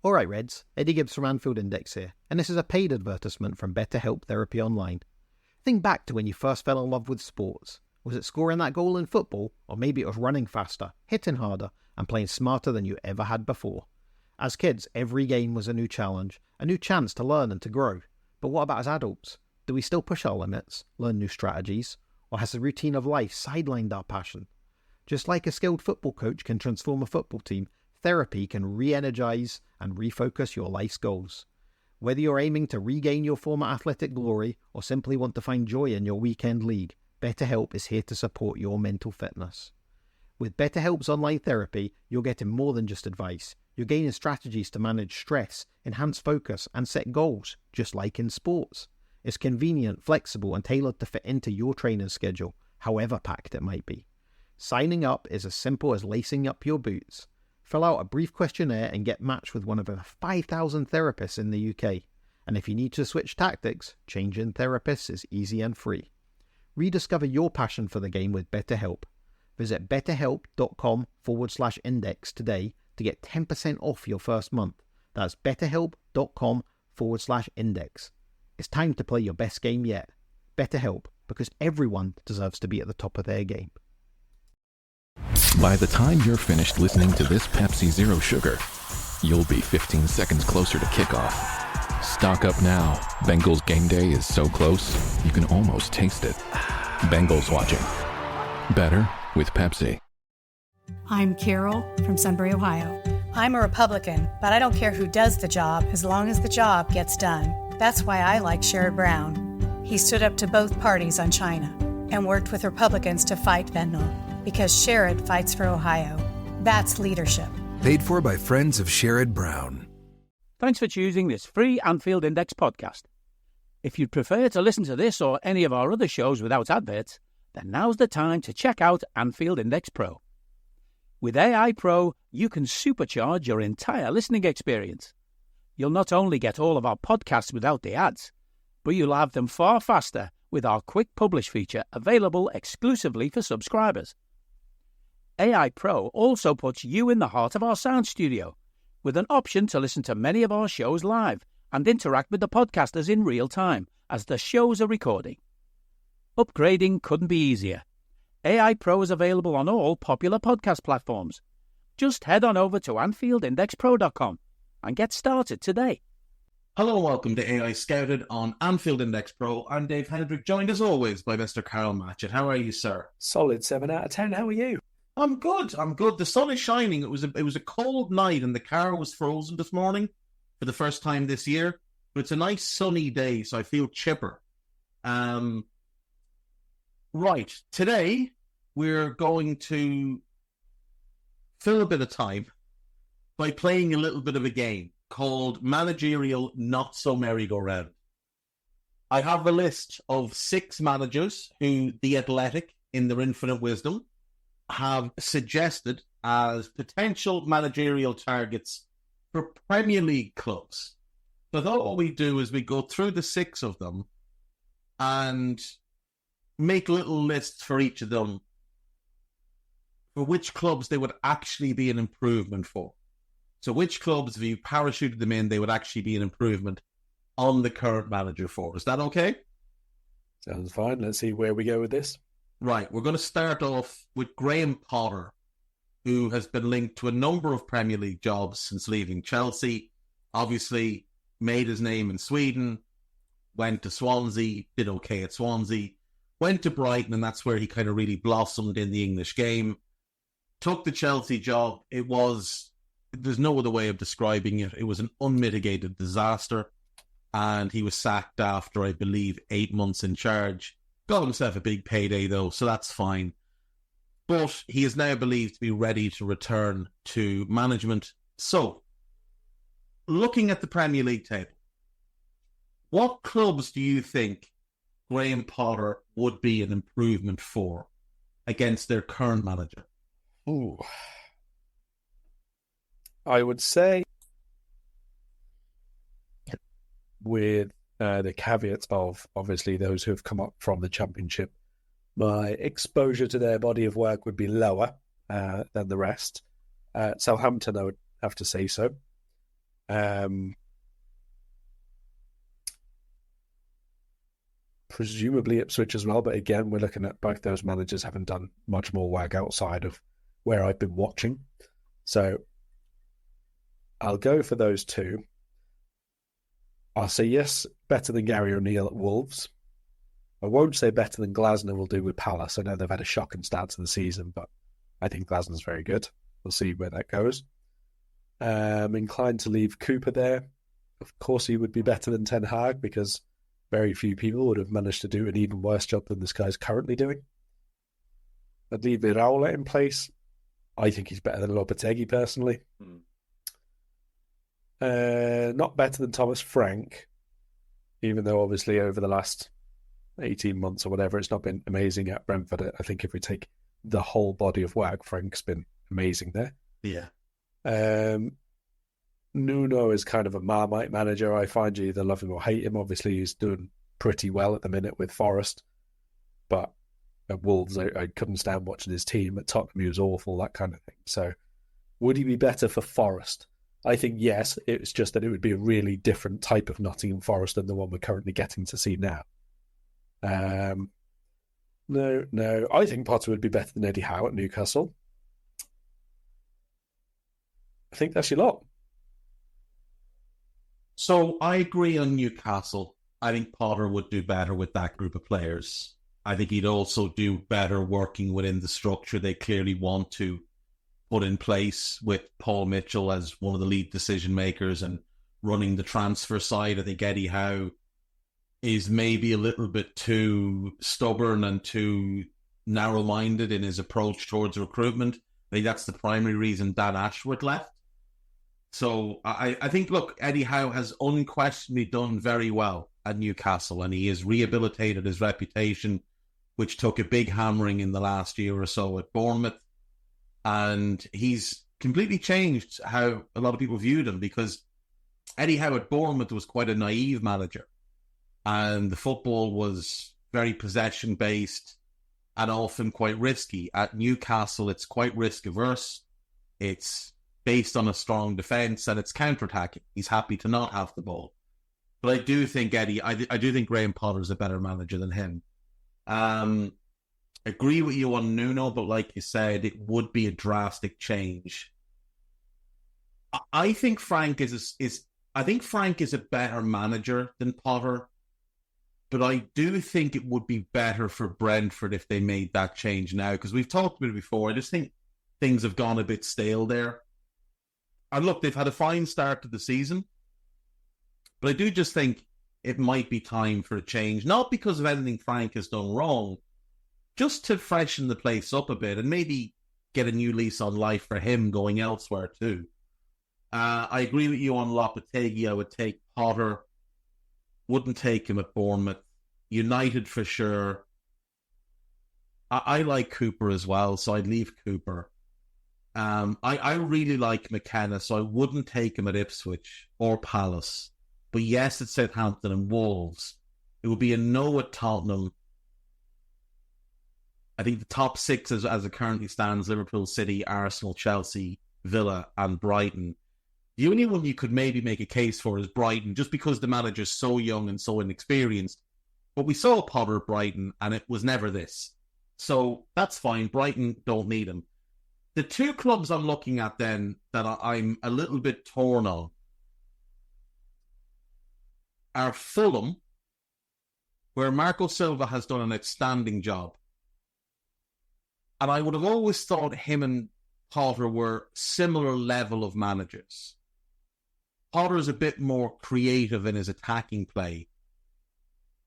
Alright Reds, Eddie Gibbs from Anfield Index here, and this is a paid advertisement from BetterHelp Therapy Online. Think back to when you first fell in love with sports. Was it scoring that goal in football, or maybe it was running faster, hitting harder, and playing smarter than you ever had before? As kids, every game was a new challenge, a new chance to learn and to grow. But what about as adults? Do we still push our limits, learn new strategies, or has the routine of life sidelined our passion? Just like a skilled football coach can transform a football team, therapy can re-energize and refocus your life's goals. Whether you're aiming to regain your former athletic glory or simply want to find joy in your weekend league, BetterHelp is here to support your mental fitness. With BetterHelp's online therapy, you're getting more than just advice. You're gaining strategies to manage stress, enhance focus, and set goals, just like in sports. It's convenient, flexible, and tailored to fit into your training schedule, however packed it might be. Signing up is as simple as lacing up your boots. Fill out a brief questionnaire and get matched with one of over 5,000 therapists in the UK. And if you need to switch tactics, changing therapists is easy and free. Rediscover your passion for the game with BetterHelp. Visit betterhelp.com/index today to get 10% off your first month. That's betterhelp.com/index. It's time to play your best game yet. BetterHelp, because everyone deserves to be at the top of their game. By the time you're finished listening to this Pepsi Zero Sugar, you'll be 15 seconds closer to kickoff. Stock up now. Bengals game day is so close, you can almost taste it. Bengals watching. Better with Pepsi. I'm Carol from Sunbury, Ohio. I'm a Republican, but I don't care who does the job as long as the job gets done. That's why I like Sherrod Brown. He stood up to both parties on China and worked with Republicans to fight fentanyl because Sherrod fights for Ohio. That's leadership. Paid for by friends of Sherrod Brown. Thanks for choosing this free Anfield Index podcast. If you'd prefer to listen to this or any of our other shows without adverts, then now's the time to check out Anfield Index Pro. With AI Pro, you can supercharge your entire listening experience. You'll not only get all of our podcasts without the ads, but you'll have them far faster with our Quick Publish feature available exclusively for subscribers. AI Pro also puts you in the heart of our sound studio, with an option to listen to many of our shows live and interact with the podcasters in real time as the shows are recording. Upgrading couldn't be easier. AI Pro is available on all popular podcast platforms. Just head on over to anfieldindexpro.com and get started today. Hello and welcome to AI Scouted on Anfield Index Pro. I'm Dave Hendrick, joined as always by Mr. Karl Matchett. How are you, sir? Solid 7 out of 10. How are you? I'm good. The sun is shining. It was a cold night and the car was frozen this morning for the first time this year. But it's a nice sunny day, so I feel chipper. Right. Today, we're going to fill a bit of time by playing a little bit of a game called Managerial Not So Merry-Go-Round. I have a list of 6 managers who The Athletic, in their infinite wisdom, have suggested as potential managerial targets for Premier League clubs. So I thought what we do is we go through the 6 of them and make little lists for each of them for which clubs they would actually be an improvement for. So which clubs, if you parachuted them in, they would actually be an improvement on the current manager for. Is that okay? Sounds fine. Let's see where we go with this. Right. We're going to start off with Graham Potter, who has been linked to a number of Premier League jobs since leaving Chelsea. Obviously, made his name in Sweden, went to Swansea, did okay at Swansea, went to Brighton, and that's where he kind of really blossomed in the English game. Took the Chelsea job. There's no other way of describing it. It was an unmitigated disaster. And he was sacked after, I believe, 8 months in charge. Got himself a big payday, though, so that's fine. But he is now believed to be ready to return to management. So, looking at the Premier League table, what clubs do you think Graham Potter would be an improvement for against their current manager? Ooh. I would say, with the caveats of obviously those who have come up from the Championship, my exposure to their body of work would be lower than the rest. Southampton, I would have to say so. Presumably Ipswich as well, but again, we're looking at both those managers having done much more WAG outside of where I've been watching. So I'll go for those two. I'll say yes, better than Gary O'Neill at Wolves. I won't say better than Glasner will do with Palace. I know they've had a shocking start to the season, but I think Glasner's very good. We'll see where that goes. Inclined to leave Cooper there. Of course, he would be better than Ten Hag because very few people would have managed to do an even worse job than this guy's currently doing. I'd leave Iraola in place. I think he's better than Lopetegui, personally. Not better than Thomas Frank, even though obviously over the last 18 months or whatever, it's not been amazing at Brentford. I think if we take the whole body of WAG, Frank's been amazing there. Yeah. Nuno is kind of a Marmite manager. I find you either love him or hate him. Obviously, he's doing pretty well at the minute with Forest. But at Wolves, I couldn't stand watching his team. At Tottenham, he was awful, that kind of thing. So would he be better for Forest? I think yes. It's just that it would be a really different type of Nottingham Forest than the one we're currently getting to see now. No. I think Potter would be better than Eddie Howe at Newcastle. I think that's your lot. So I agree on Newcastle. I think Potter would do better with that group of players. I think he'd also do better working within the structure they clearly want to put in place with Paul Mitchell as one of the lead decision makers and running the transfer side. I think Eddie Howe is maybe a little bit too stubborn and too narrow-minded in his approach towards recruitment. I think that's the primary reason Dan Ashworth left. So I think, look, Eddie Howe has unquestionably done very well at Newcastle, and he has rehabilitated his reputation, which took a big hammering in the last year or so at Bournemouth. And he's completely changed how a lot of people viewed him, because Eddie Howe at Bournemouth was quite a naive manager, and the football was very possession-based and often quite risky. At Newcastle, it's quite risk-averse. It's based on a strong defence, and it's counter-attacking. He's happy to not have the ball. But I do think I do think Graham Potter's a better manager than him. Agree with you on Nuno, but like you said, it would be a drastic change. I think Frank is a better manager than Potter, but I do think it would be better for Brentford if they made that change now, because we've talked about it before. I just think things have gone a bit stale there. And look, they've had a fine start to the season, but I do just think it might be time for a change, not because of anything Frank has done wrong, just to freshen the place up a bit and maybe get a new lease on life for him going elsewhere too. I agree with you on Lopetegui. I would take Potter. Wouldn't take him at Bournemouth. United for sure. I like Cooper as well, so I'd leave Cooper. I really like McKenna, so I wouldn't take him at Ipswich or Palace. But yes, at Southampton and Wolves. It would be a no at Tottenham. I think the top six as it currently stands, Liverpool, City, Arsenal, Chelsea, Villa and Brighton. The only one you could maybe make a case for is Brighton, just because the manager's so young and so inexperienced. But we saw Potter at Brighton, and it was never this. So that's fine. Brighton don't need him. The two clubs I'm looking at then that I'm a little bit torn on are Fulham, where Marco Silva has done an outstanding job. And I would have always thought him and Potter were similar level of managers. Potter's a bit more creative in his attacking play.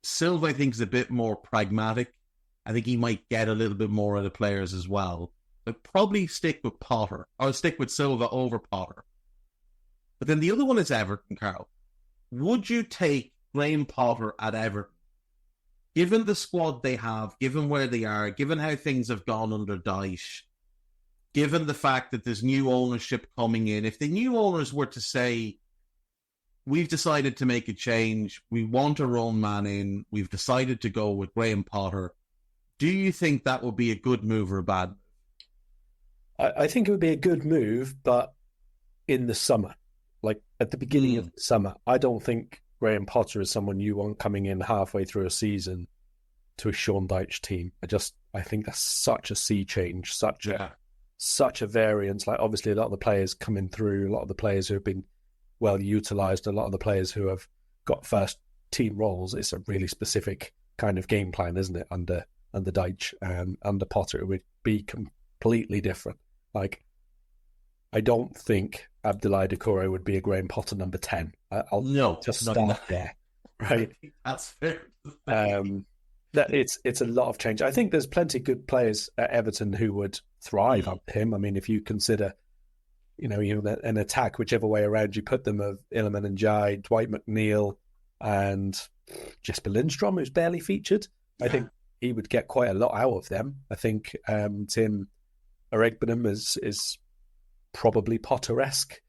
Silva, I think, is a bit more pragmatic. I think he might get a little bit more out of players as well. I'd probably stick with Potter, or stick with Silva over Potter. But then the other one is Everton, Karl. Would you take Graham Potter at Everton? Given the squad they have, given where they are, given how things have gone under Dyche, given the fact that there's new ownership coming in, if the new owners were to say, we've decided to make a change, we want our own man in, we've decided to go with Graham Potter, do you think that would be a good move or a bad move? I think it would be a good move, but in the summer. like at the beginning of the summer, I don't think Graham Potter is someone you want coming in halfway through a season to a Sean Dyche team. I think that's such a sea change, such a variance. Like obviously a lot of the players coming through, a lot of the players who have been well utilised, a lot of the players who have got first team roles. It's a really specific kind of game plan, isn't it? Under Dyche and under Potter, it would be completely different. Like I don't think Abdoulaye Doucouré would be a Graham Potter number 10. I'll just start there, right? That's fair. It's a lot of change. I think there's plenty of good players at Everton who would thrive under him. I mean, if you consider, an attack, whichever way around you put them, of Iliman Ndiaye, Dwight McNeil, and Jesper Lindstrom, who's barely featured, I think he would get quite a lot out of them. I think Tim Oregbenham is probably Potter-esque.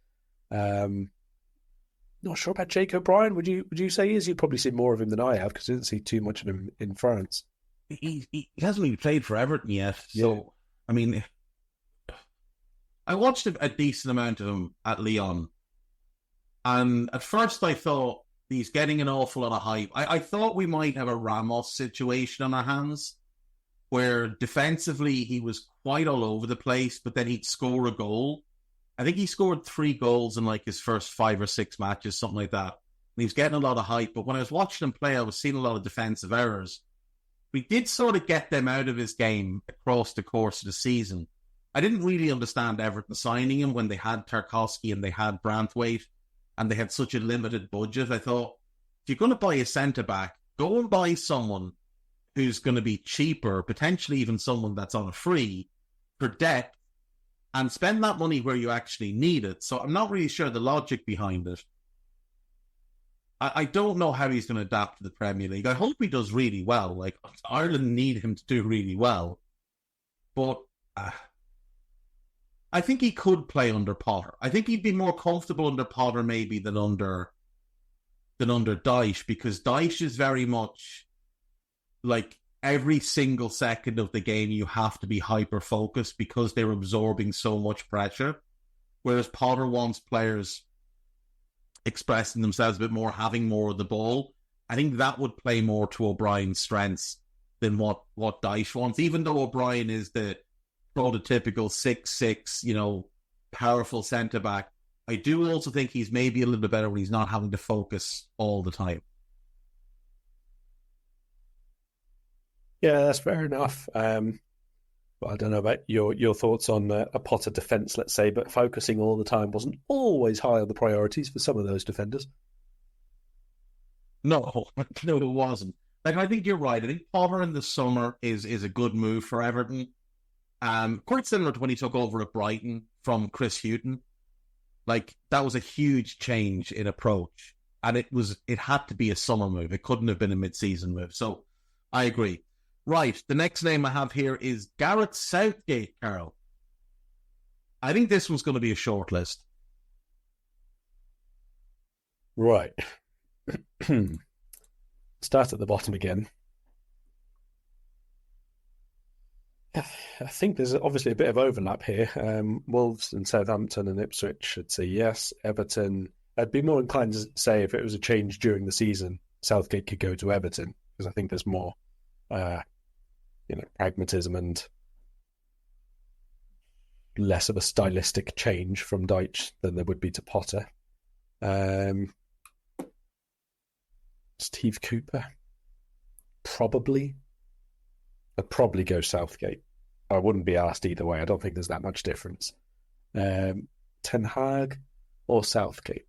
Not sure about Jake O'Brien. Would you say he is? You've probably seen more of him than I have because I didn't see too much of him in France. He hasn't really played for Everton yet. So, I mean, I watched a decent amount of him at Lyon. And at first I thought he's getting an awful lot of hype. I thought we might have a Ramos situation on our hands where defensively he was quite all over the place, but then he'd score a goal. I think he scored 3 goals in like his first 5 or 6 matches, something like that. And he was getting a lot of hype. But when I was watching him play, I was seeing a lot of defensive errors. We did sort of get them out of his game across the course of the season. I didn't really understand Everton signing him when they had Tarkowski and they had Branthwaite and they had such a limited budget. I thought, if you're going to buy a centre-back, go and buy someone who's going to be cheaper, potentially even someone that's on a free, for depth, and spend that money where you actually need it. So I'm not really sure the logic behind it. I don't know how he's going to adapt to the Premier League. I hope he does really well. Like, Ireland need him to do really well. But I think he could play under Potter. I think he'd be more comfortable under Potter maybe than under Dyche, because Dyche is very much like every single second of the game you have to be hyper-focused because they're absorbing so much pressure. Whereas Potter wants players expressing themselves a bit more, having more of the ball. I think that would play more to O'Brien's strengths than what Dyche wants, even though O'Brien is the prototypical 6'6", powerful centre-back. I do also think he's maybe a little bit better when he's not having to focus all the time. Yeah, that's fair enough. But I don't know about your thoughts on a Potter defence, let's say, but focusing all the time wasn't always high on the priorities for some of those defenders. No, it wasn't. Like, I think you're right. I think Potter in the summer is a good move for Everton. Quite similar to when he took over at Brighton from Chris Hughton. Like, that was a huge change in approach. And it had to be a summer move. It couldn't have been a mid-season move. So, I agree. Right, the next name I have here is Gareth Southgate, Karl. I think this one's going to be a short list. Right. Start at the bottom again. I think there's obviously a bit of overlap here. Wolves and Southampton and Ipswich, I'd say yes. Everton, I'd be more inclined to say if it was a change during the season, Southgate could go to Everton, because I think there's more pragmatism and less of a stylistic change from Dyche than there would be to Potter. Steve Cooper, probably. I'd probably go Southgate. I wouldn't be asked either way. I don't think there's that much difference. Ten Hag or Southgate?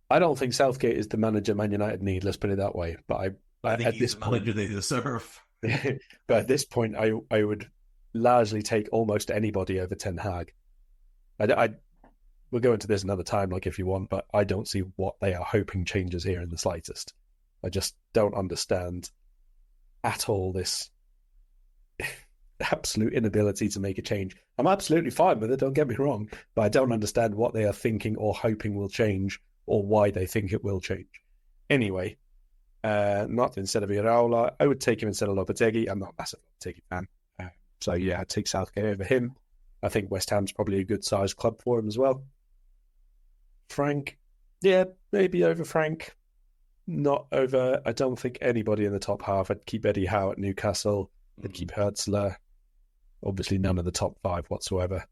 I don't think Southgate is the manager Man United need, let's put it that way. But I think he's the manager they deserve. But at this point, I would largely take almost anybody over Ten Hag. We'll go into this another time, like if you want, but I don't see what they are hoping changes here in the slightest. I just don't understand at all this absolute inability to make a change. I'm absolutely fine with it, don't get me wrong, but I don't understand what they are thinking or hoping will change or why they think it will change. Anyway, not instead of Iraola. I would take him instead of Lopetegui. I'm not a massive Lopetegui fan. So yeah, I'd take Southgate over him. I think West Ham's probably a good sized club for him as well. Frank, yeah, maybe over Frank. Not over, I don't think anybody in the top half. I'd keep Eddie Howe at Newcastle. I'd keep Hertzler. Obviously none of the top 5 whatsoever.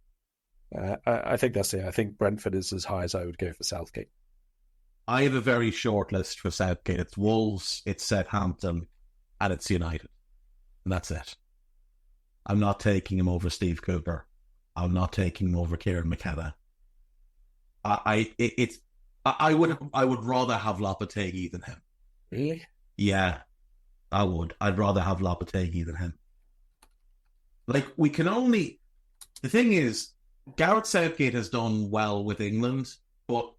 I think that's it. I think Brentford is as high as I would go for Southgate. I have a very short list for Southgate. It's Wolves, it's Southampton, and it's United. And that's it. I'm not taking him over Steve Cooper. I'm not taking him over Kieran McKenna. I would rather have Lopetegui than him. Really? Yeah, I would. I'd rather have Lopetegui than him. Like, we can only... The thing is, Gareth Southgate has done well with England, but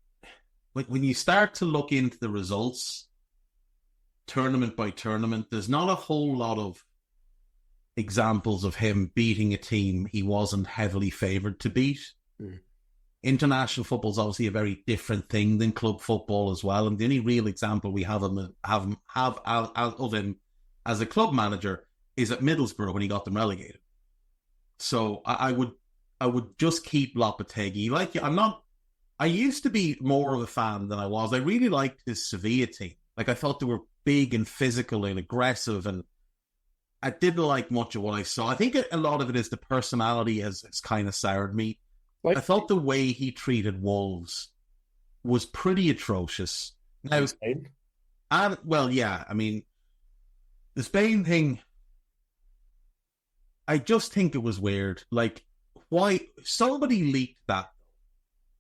when you start to look into the results, tournament by tournament, there's not a whole lot of examples of him beating a team he wasn't heavily favoured to beat. International football is obviously a very different thing than club football as well, and the only real example we have of him as a club manager is at Middlesbrough when he got them relegated. So I would just keep Lopetegui. Like, I used to be more of a fan than I was. I really liked his Sevilla team. Like, I thought they were big and physical and aggressive, and I didn't like much of what I saw. I think a lot of it is the personality has kind of soured me. I thought the way he treated Wolves was pretty atrocious. Now, Spain? Well, yeah, I mean, the Spain thing, I just think it was weird. Like, why somebody leaked that?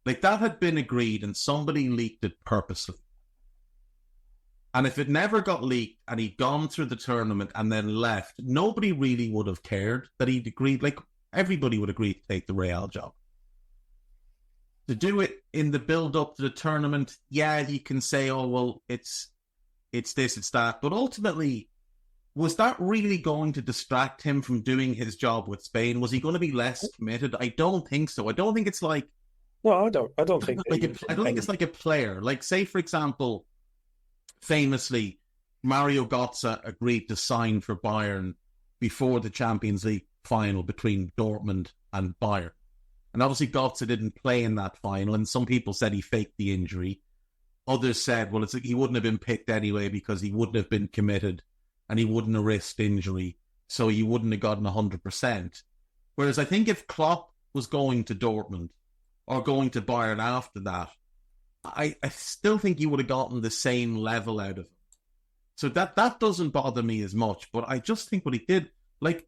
Like, that had been agreed and somebody leaked it purposely. And if it never got leaked and he'd gone through the tournament and then left, nobody really would have cared that he'd agreed. Like, everybody would agree to take the Real job. To do it in the build-up to the tournament, yeah, you can say, oh, well, it's this, it's that. But ultimately, was that really going to distract him from doing his job with Spain? Was he going to be less committed? I don't think so. I don't think it's like... No, I don't think... I don't think it's like a player. Like, say, for example, famously, Mario Götze agreed to sign for Bayern before the Champions League final between Dortmund and Bayern. And obviously Götze didn't play in that final, and some people said he faked the injury. Others said, well, he wouldn't have been picked anyway because he wouldn't have been committed and he wouldn't have risked injury, so he wouldn't have gotten 100%. Whereas I think if Klopp was going to Dortmund or going to Bayern after that, I still think he would have gotten the same level out of him. So that doesn't bother me as much, but I just think what he did, like,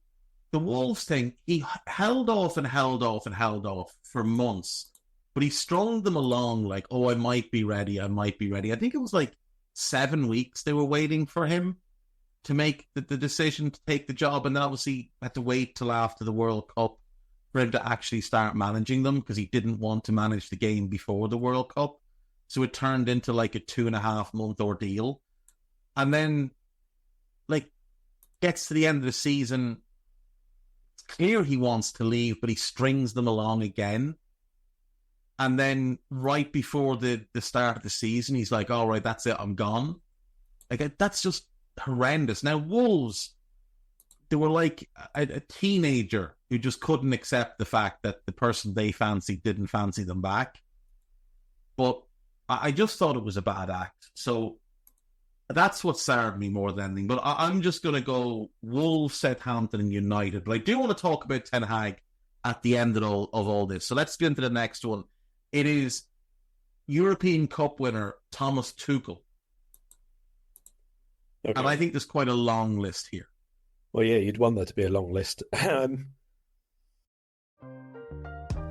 the Wolves thing, he held off and held off and held off for months. But he strung them along like, oh, I might be ready. I think it was like 7 weeks they were waiting for him to make the decision to take the job. And then obviously had to wait till after the World Cup for him to actually start managing them because he didn't want to manage the game before the World Cup. So it turned into like a 2.5 month ordeal. And then, like, gets to the end of the season... clear he wants to leave, but he strings them along again. And then right before the start of the season, he's like, all right, that's it, I'm gone. Like, that's just horrendous. Now, Wolves, they were like a teenager who just couldn't accept the fact that the person they fancied didn't fancy them back. But I just thought it was a bad act. So that's what soured me more than anything. But I'm just going to go Wolves, Southampton and United. But I do want to talk about Ten Hag at the end of all this. So let's get into the next one. It is European Cup winner Thomas Tuchel. Okay. And I think there's quite a long list here. Well, yeah, you'd want there to be a long list.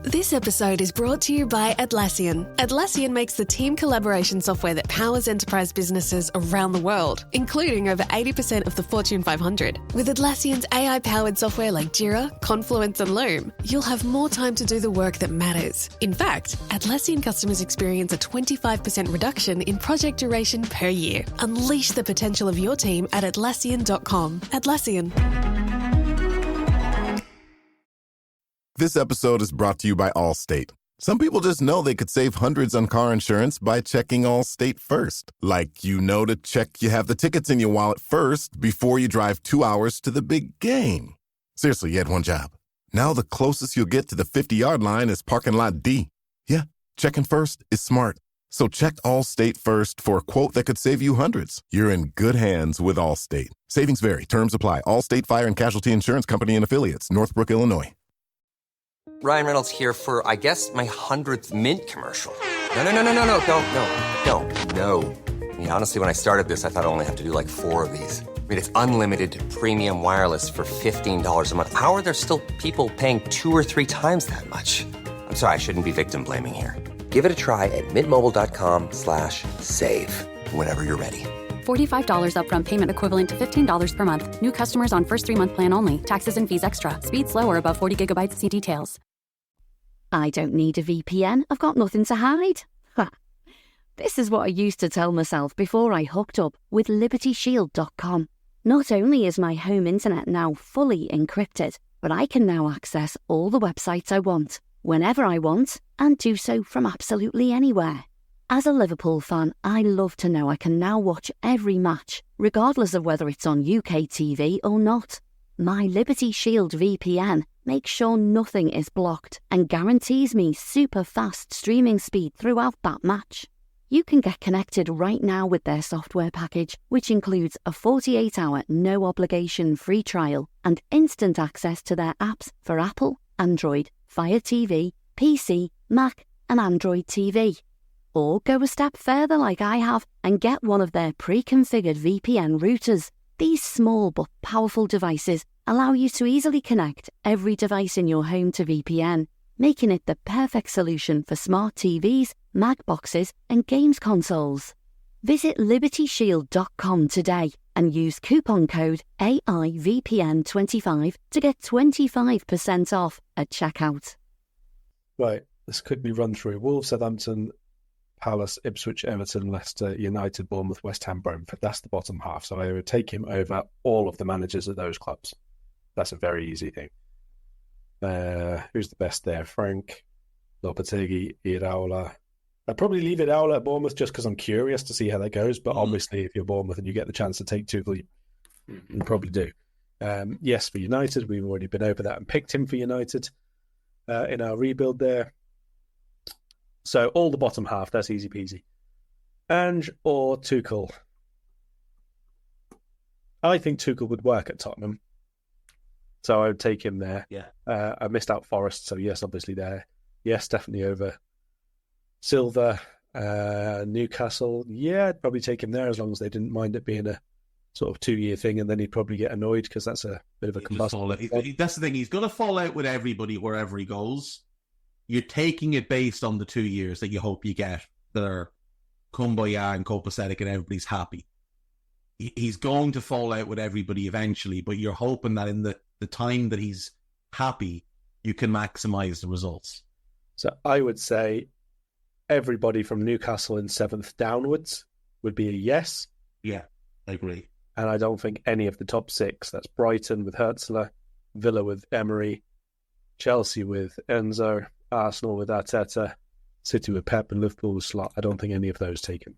This episode is brought to you by Atlassian. Atlassian makes the team collaboration software that powers enterprise businesses around the world, including over 80% of the Fortune 500. With Atlassian's AI-powered software like Jira, Confluence, and Loom, you'll have more time to do the work that matters. In fact, Atlassian customers experience a 25% reduction in project duration per year. Unleash the potential of your team at Atlassian.com. Atlassian. This episode is brought to you by Allstate. Some people just know they could save hundreds on car insurance by checking Allstate first. Like, you know, to check you have the tickets in your wallet first before you drive 2 hours to the big game. Seriously, you had one job. Now the closest you'll get to the 50-yard line is parking lot D. Yeah, checking first is smart. So check Allstate first for a quote that could save you hundreds. You're in good hands with Allstate. Savings vary. Terms apply. Allstate Fire and Casualty Insurance Company and Affiliates. Northbrook, Illinois. Ryan Reynolds here for, I guess, my 100th Mint commercial. No. I mean, honestly, when I started this, I thought I only have to do like 4 of these. I mean, it's unlimited premium wireless for $15 a month. How are there still people paying 2 or 3 times that much? I'm sorry, I shouldn't be victim blaming here. Give it a try at mintmobile.com/save. Whenever you're ready. $45 upfront payment equivalent to $15 per month. New customers on first 3-month plan only. Taxes and fees extra. Speed slower above 40 gigabytes. See details. I don't need a VPN. I've got nothing to hide. Ha. This is what I used to tell myself before I hooked up with LibertyShield.com. Not only is my home internet now fully encrypted, but I can now access all the websites I want, whenever I want, and do so from absolutely anywhere. As a Liverpool fan, I love to know I can now watch every match, regardless of whether it's on UK TV or not. My Liberty Shield VPN makes sure nothing is blocked and guarantees me super fast streaming speed throughout that match. You can get connected right now with their software package, which includes a 48-hour no-obligation free trial and instant access to their apps for Apple, Android, Fire TV, PC, Mac and Android TV. Or go a step further like I have and get one of their pre-configured VPN routers. These small but powerful devices allow you to easily connect every device in your home to VPN, making it the perfect solution for smart TVs, Mac boxes and games consoles. Visit LibertyShield.com today and use coupon code AIVPN25 to get 25% off at checkout. Right, let's quickly run through Wolves, Southampton, Palace, Ipswich, Everton, Leicester, United, Bournemouth, West Ham, Brentford. That's the bottom half. So I would take him over all of the managers of those clubs. That's a very easy thing. Who's the best there? Frank, Lopetegui, Iraola. I'd probably leave Iraola at Bournemouth just because I'm curious to see how that goes. But obviously, if you're Bournemouth and you get the chance to take Tuchel, you probably do. Yes, for United, we've already been over that and picked him for United in our rebuild there. So all the bottom half, that's easy peasy. Ange or Tuchel? I think Tuchel would work at Tottenham. So I would take him there. Yeah. I missed out Forest, so yes, obviously there. Yes, definitely over Silva. Newcastle, yeah, I'd probably take him there as long as they didn't mind it being a sort of 2-year thing, and then he'd probably get annoyed because that's a bit of a combustion. That's the thing, he's going to fall out with everybody wherever he goes. You're taking it based on the 2 years that you hope you get that are kumbaya and copacetic and everybody's happy. He's going to fall out with everybody eventually, but you're hoping that in the time that he's happy, you can maximise the results. So I would say everybody from Newcastle in 7th downwards would be a yes. Yeah, I agree. And I don't think any of the top 6, that's Brighton with Hertzler, Villa with Emery, Chelsea with Enzo, Arsenal with Arteta, City with Pep and Liverpool with Slot. I don't think any of those take him.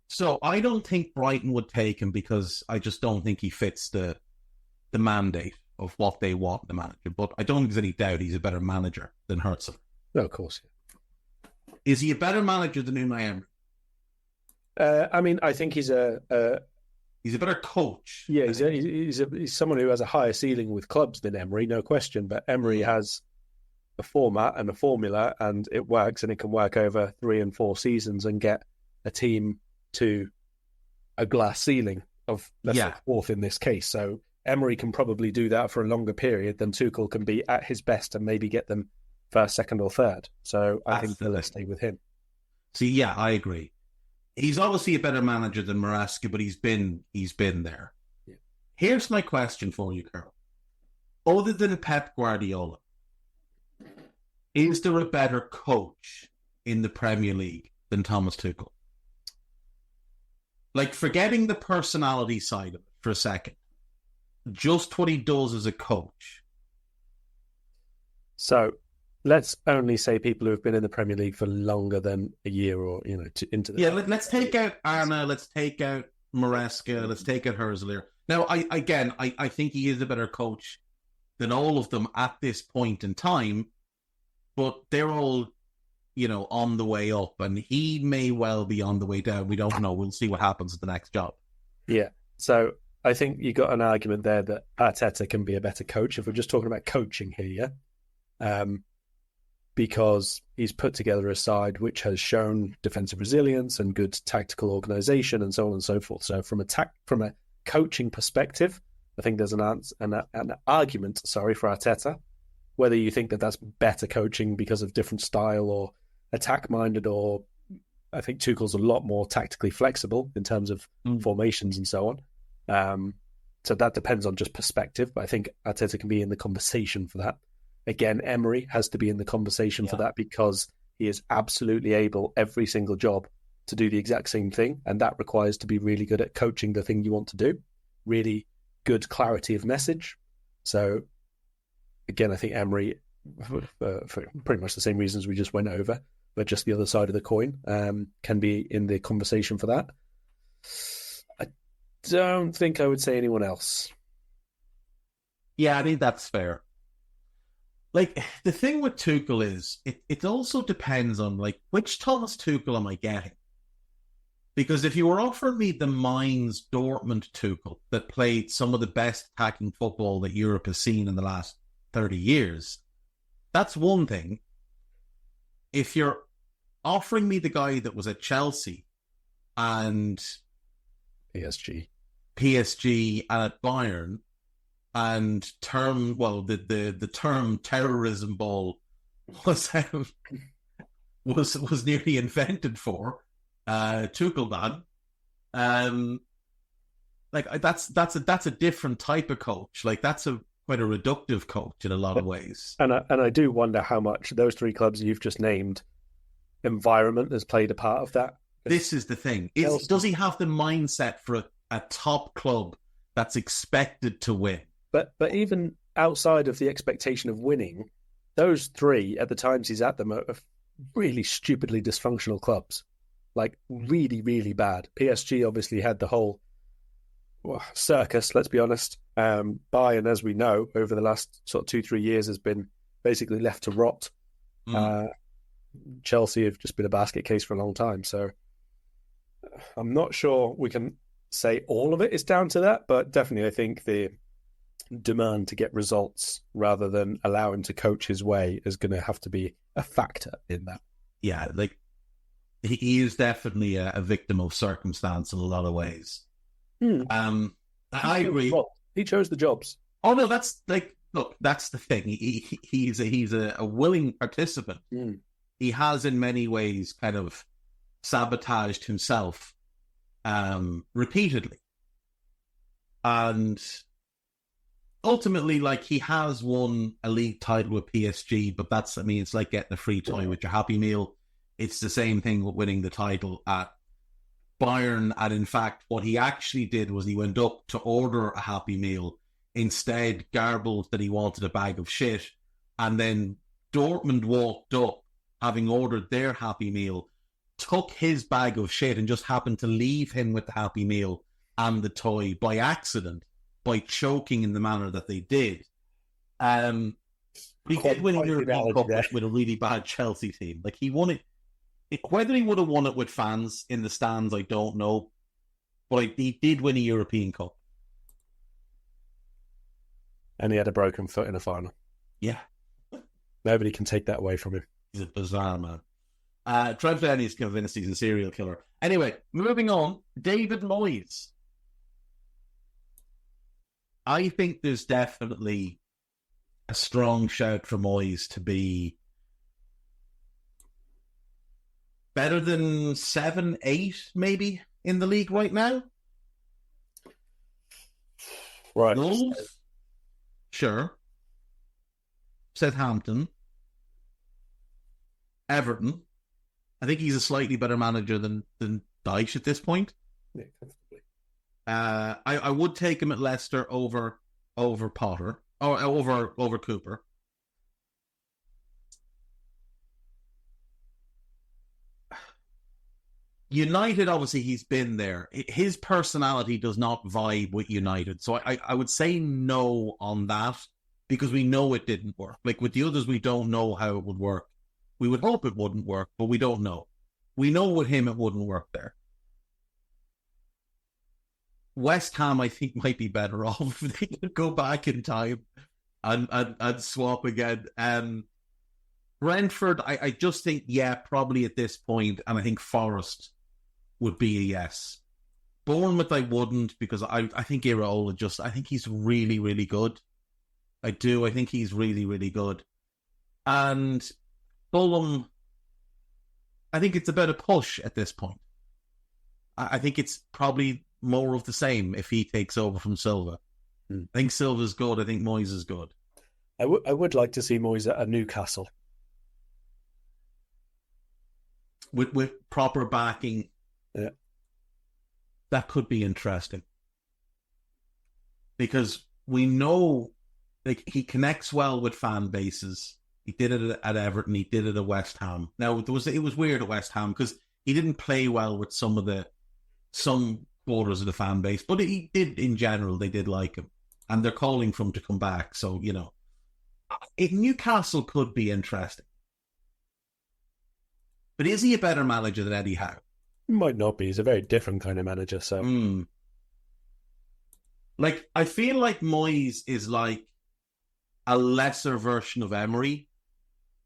So I don't think Brighton would take him because I just don't think he fits the mandate of what they want the manager. But I don't think there's any doubt he's a better manager than Hertzler. No, of course. Is he a better manager than Unai Emery? I mean, I think he's a better coach. Yeah, he's someone who has a higher ceiling with clubs than Emery, no question. But Emery has a format and a formula, and it works, and it can work over 3 and 4 seasons and get a team to a glass ceiling of, let's say, 4th in this case. So Emery can probably do that for a longer period than Tuchel can be at his best and maybe get them 1st, 2nd or 3rd. So I think they'll stay with him. See, yeah, I agree. He's obviously a better manager than Maresca, but he's been there. Yeah. Here's my question for you, Karl. Other than Pep Guardiola, is there a better coach in the Premier League than Thomas Tuchel? Like, forgetting the personality side of it for a second, just what he does as a coach. So let's only say people who have been in the Premier League for longer than a year or, into the... Yeah, let's take out Arne, let's take out Maresca, let's take out Herzler. Now, I think he is a better coach than all of them at this point in time, but they're all on the way up, and he may well be on the way down. We don't know. We'll see what happens at the next job. Yeah. So I think you got an argument there that Arteta can be a better coach if we're just talking about coaching here, yeah. Because he's put together a side which has shown defensive resilience and good tactical organisation and so on and so forth. So from a coaching perspective, I think there's an argument, for Arteta. Whether you think that that's better coaching because of different style or attack-minded, or I think Tuchel's a lot more tactically flexible in terms of formations and so on. So that depends on just perspective, but I think Arteta can be in the conversation for that. Again, Emery has to be in the conversation for that because he is absolutely able every single job to do the exact same thing, and that requires to be really good at coaching the thing you want to do, really good clarity of message. So again, I think Emery, for pretty much the same reasons we just went over, but just the other side of the coin, can be in the conversation for that. I don't think I would say anyone else. Yeah, I think that's fair. Like, the thing with Tuchel is, it also depends on, like, which Thomas Tuchel am I getting? Because if you were offering me the Mainz Dortmund Tuchel that played some of the best attacking football that Europe has seen in the last 30 years, that's one thing. If you're offering me the guy that was at Chelsea and PSG and at Bayern, and the term terrorism ball was nearly invented for Tuchel man. Like that's a different type of coach. Like that's quite a reductive coach in a lot of ways. And I do wonder how much those three clubs you've just named, environment has played a part of that. This is the thing. Does he have the mindset for a top club that's expected to win? But even outside of the expectation of winning, those three, at the times he's at them, are really stupidly dysfunctional clubs. Like, really, really bad. PSG obviously had the whole circus, let's be honest. Bayern, as we know, over the last sort of 2-3 years has been basically left to rot. Chelsea have just been a basket case for a long time. So I'm not sure we can say all of it is down to that, but definitely I think the demand to get results rather than allow him to coach his way is going to have to be a factor in that. Yeah, like he is definitely a victim of circumstance in a lot of ways. I agree. He chose the jobs. Oh no, that's that's the thing. He's a willing participant. He has in many ways kind of sabotaged himself repeatedly, and ultimately, like, he has won a league title with PSG, but it's like getting a free toy with your Happy Meal. It's the same thing with winning the title at Bayern. And in fact, what he actually did was he went up to order a Happy Meal, instead garbled that he wanted a bag of shit. And then Dortmund walked up, having ordered their Happy Meal, took his bag of shit and just happened to leave him with the Happy Meal and the toy by accident, by choking in the manner that they did. He did win a European Cup with a really bad Chelsea team. Like, he won it. Whether he would have won it with fans in the stands, I don't know. But he did win a European Cup. And he had a broken foot in a final. Yeah. Nobody can take that away from him. He's a bizarre man. Trev Downey's convinced he's a serial killer. Anyway, moving on. David Moyes. I think there's definitely a strong shout for Moyes to be better than 7, 8, maybe, in the league right now. Right. Wolves? Sure. Southampton. Everton. I think he's a slightly better manager than Dyche at this point. Yeah, comfortably. I would take him at Leicester over Potter or over Cooper. United, obviously, he's been there. His personality does not vibe with United, so I would say no on that, because we know it didn't work. Like with the others, we don't know how it would work We would hope it wouldn't work, but we don't know. We know with him it wouldn't work there. West Ham, I think, might be better off if they could go back in time and swap again. Brentford, I just think, yeah, probably at this point, and I think Forest would be a yes. Bournemouth, I wouldn't, because I think Iraola I think he's really, really good. I do. I think he's really, really good. And Fulham, I think it's about a push at this point. I think it's probably more of the same if he takes over from Silva. I think Silva's good. I think Moyes is good. I would like to see Moyes at a Newcastle. With proper backing. Yeah. That could be interesting. Because we know he connects well with fan bases. He did it at Everton. He did it at West Ham. Now, it was weird at West Ham because he didn't play well with some quarters of the fan base, but he did, in general, they did like him. And they're calling for him to come back. So, Newcastle could be interesting. But is he a better manager than Eddie Howe? Might not be. He's a very different kind of manager. So, I feel like Moyes is like a lesser version of Emery,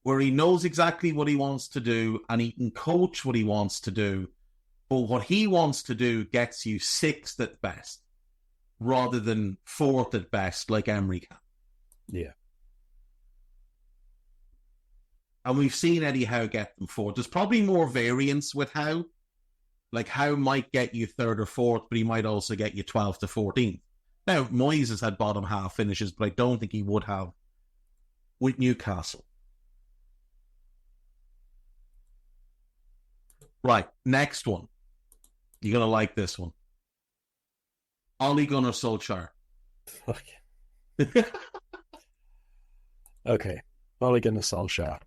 where he knows exactly what he wants to do and he can coach what he wants to do. But what he wants to do gets you sixth at best, rather than fourth at best, like Emery can. Yeah. And we've seen Eddie Howe get them fourth. There's probably more variance with Howe. Like, Howe might get you third or fourth, but he might also get you 12th to 14th. Now, Moyes has had bottom half finishes, but I don't think he would have with Newcastle. Right, next one. You're going to like this one. Ole Gunnar Solskjaer. Okay. Okay. Ole Gunnar Solskjaer.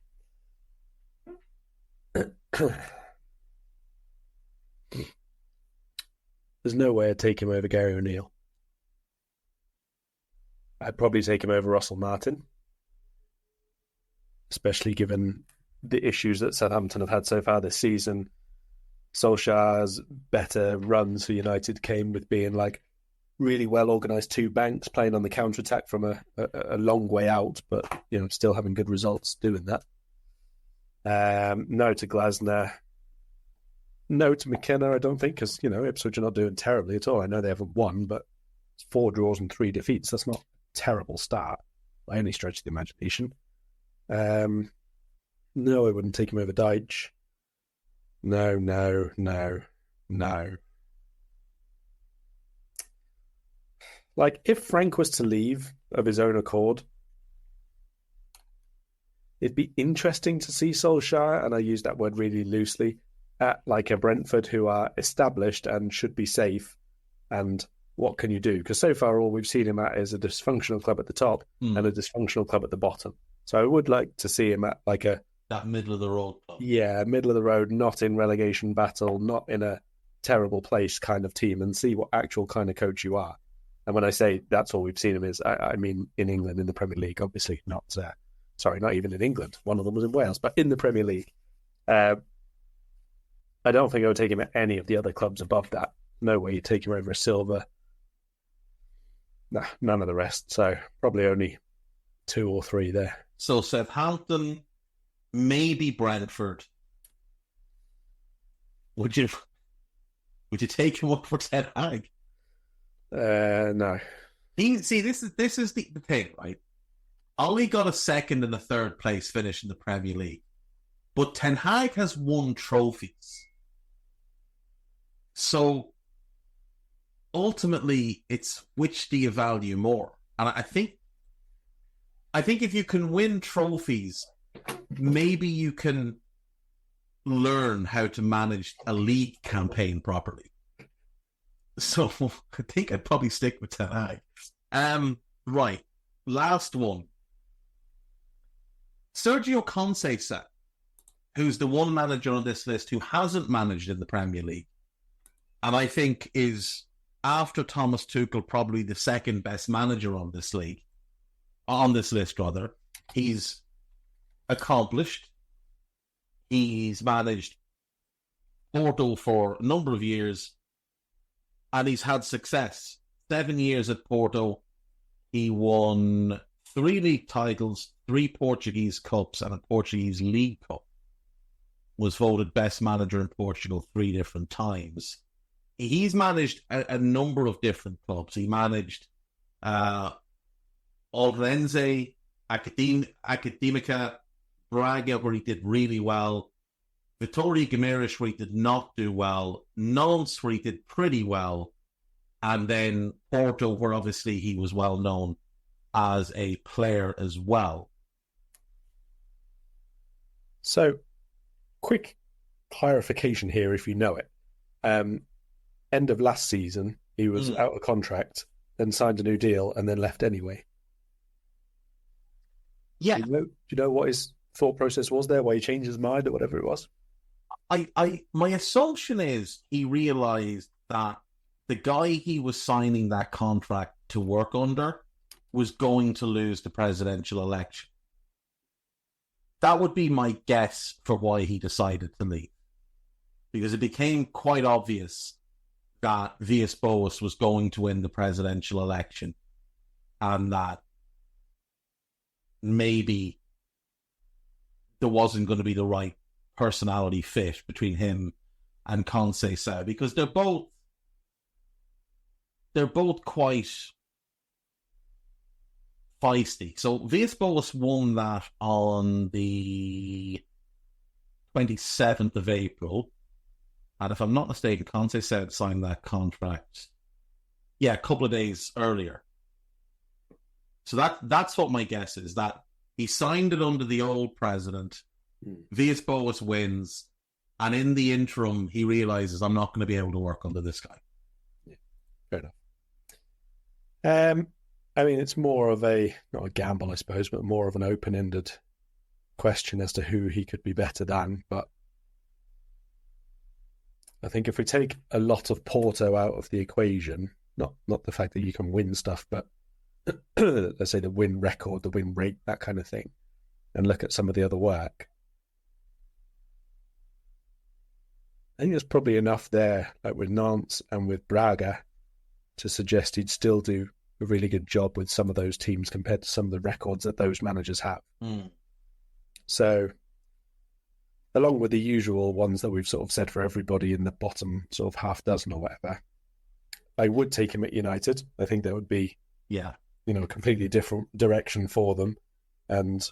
There's no way I'd take him over Gary O'Neill. I'd probably take him over Russell Martin, especially given the issues that Southampton have had so far this season. Solskjaer's better runs for United came with being like really well organised two banks, playing on the counter-attack from a long way out, but still having good results doing that. No to Glasner. No to McKenna, I don't think, because Ipswich are not doing terribly at all. I know they haven't won, but it's 4 draws and 3 defeats. That's not a terrible start by any stretch of the imagination. No, I wouldn't take him over Deitch. No. Like, if Frank was to leave of his own accord, it'd be interesting to see Solskjaer, and I use that word really loosely, at like a Brentford who are established and should be safe. And what can you do? Because so far all we've seen him at is a dysfunctional club at the top and a dysfunctional club at the bottom. So I would like to see him at like that middle of the road club. Yeah, middle of the road, not in relegation battle, not in a terrible place kind of team, and see what actual kind of coach you are. And when I say that's all we've seen him is, I mean in England, in the Premier League, obviously, not even in England. One of them was in Wales, but in the Premier League. I don't think I would take him at any of the other clubs above that. No way you'd take him over a Silva. Nah, none of the rest. So probably only 2 or 3 there. So Southampton, maybe Brentford. Would you take him up for Ten Hag? No. This is the thing, right? Ollie got a 2nd and a 3rd place finish in the Premier League, but Ten Hag has won trophies. So ultimately, it's which do you value more? And I think if you can win trophies, maybe you can learn how to manage a league campaign properly. So I think I'd probably stick with Ten Hag. Right, last one. Sergio Conceição, who's the one manager on this list who hasn't managed in the Premier League, and I think is, after Thomas Tuchel, probably the 2nd best manager on this list. He's accomplished. He's managed Porto for a number of years, and he's had success. 7 years at Porto. He won 3 league titles, 3 Portuguese Cups, and a Portuguese League Cup. Was voted best manager in Portugal 3 different times. He's managed a number of different clubs. He managed Olrense, Academica, Braga, where he did really well. Vitória Guimarães, where he did not do well. Nantes, where he did pretty well. And then Porto, where obviously he was well known as a player as well. So, quick clarification here, if you know it. End of last season, he was out of contract, then signed a new deal, and then left anyway. Yeah. Do you know what his thought process was there, why he changed his mind or whatever it was? My assumption is he realised that the guy he was signing that contract to work under was going to lose the presidential election. That would be my guess for why he decided to leave. Because it became quite obvious that Villas-Boas was going to win the presidential election and that maybe there wasn't going to be the right personality fit between him and Conceição, because they're both quite feisty. So Villas-Boas won that on the 27th of April. And if I'm not mistaken, Conceição signed that contract, a couple of days earlier. So that's what my guess is, that he signed it under the old president. Villas-Boas wins, and in the interim, he realizes, I'm not going to be able to work under this guy. Yeah, fair enough. I mean, it's more of not a gamble, I suppose, but more of an open-ended question as to who he could be better than. But I think if we take a lot of Porto out of the equation, not the fact that you can win stuff, but let's say the win record, the win rate, that kind of thing, and look at some of the other work, I think there's probably enough there, like with Nantes and with Braga, to suggest he'd still do a really good job with some of those teams compared to some of the records that those managers have. So, along with the usual ones that we've sort of said for everybody in the bottom sort of half dozen or whatever, I would take him at United. I think there would be, a completely different direction for them, and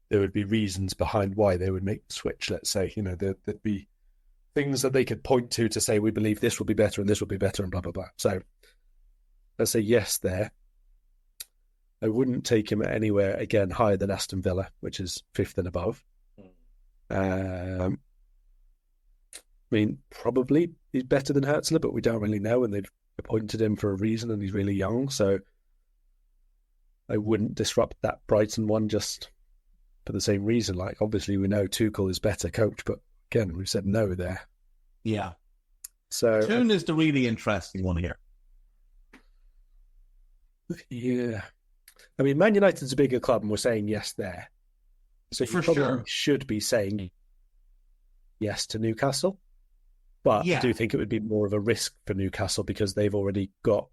there would be reasons behind why they would make the switch. Let's say, there'd be things that they could point to say, we believe this will be better and this will be better and blah, blah, blah. So let's say yes there. I wouldn't take him anywhere, again, higher than Aston Villa, which is 5th and above. I mean, probably he's better than Hertzler, but we don't really know, and they've appointed him for a reason, and he's really young, so I wouldn't disrupt that Brighton one just for the same reason. Like, obviously, we know Tuchel is better coach, but again, we've said no there. Yeah. So Toon is the really interesting one here. Yeah. I mean, Man United's a bigger club, and we're saying yes there. So you probably should be saying yes to Newcastle. But I do think it would be more of a risk for Newcastle because they've already got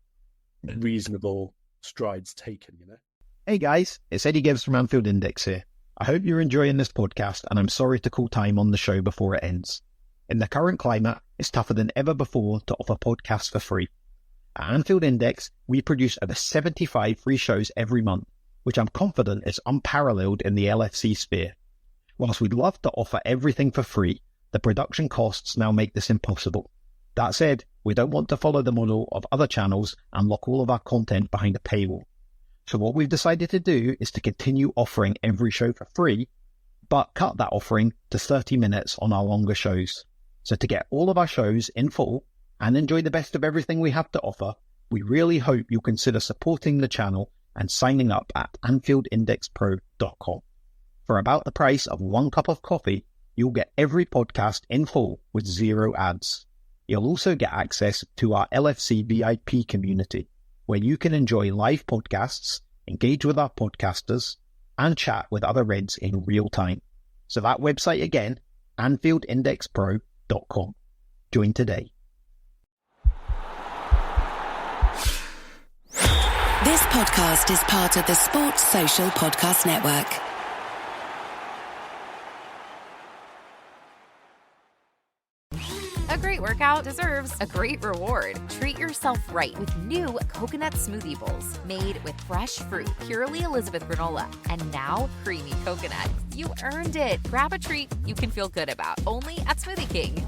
reasonable strides taken, Hey guys, it's Eddie Gibbs from Anfield Index here. I hope you're enjoying this podcast, and I'm sorry to call time on the show before it ends. In the current climate, it's tougher than ever before to offer podcasts for free. At Anfield Index, we produce over 75 free shows every month, which I'm confident is unparalleled in the LFC sphere. Whilst we'd love to offer everything for free, the production costs now make this impossible. That said, we don't want to follow the model of other channels and lock all of our content behind a paywall. So what we've decided to do is to continue offering every show for free, but cut that offering to 30 minutes on our longer shows. So to get all of our shows in full and enjoy the best of everything we have to offer, we really hope you'll consider supporting the channel and signing up at anfieldindexpro.com. For about the price of 1 cup of coffee, you'll get every podcast in full with 0 ads. You'll also get access to our LFC VIP community, where you can enjoy live podcasts, engage with our podcasters, and chat with other Reds in real time. So that website again, anfieldindexpro.com. Join today. This podcast is part of the Sports Social Podcast Network. A great workout deserves a great reward. Treat yourself right with new coconut smoothie bowls made with fresh fruit, purely Elizabeth granola, and now creamy coconut. You earned it. Grab a treat you can feel good about, only at Smoothie King.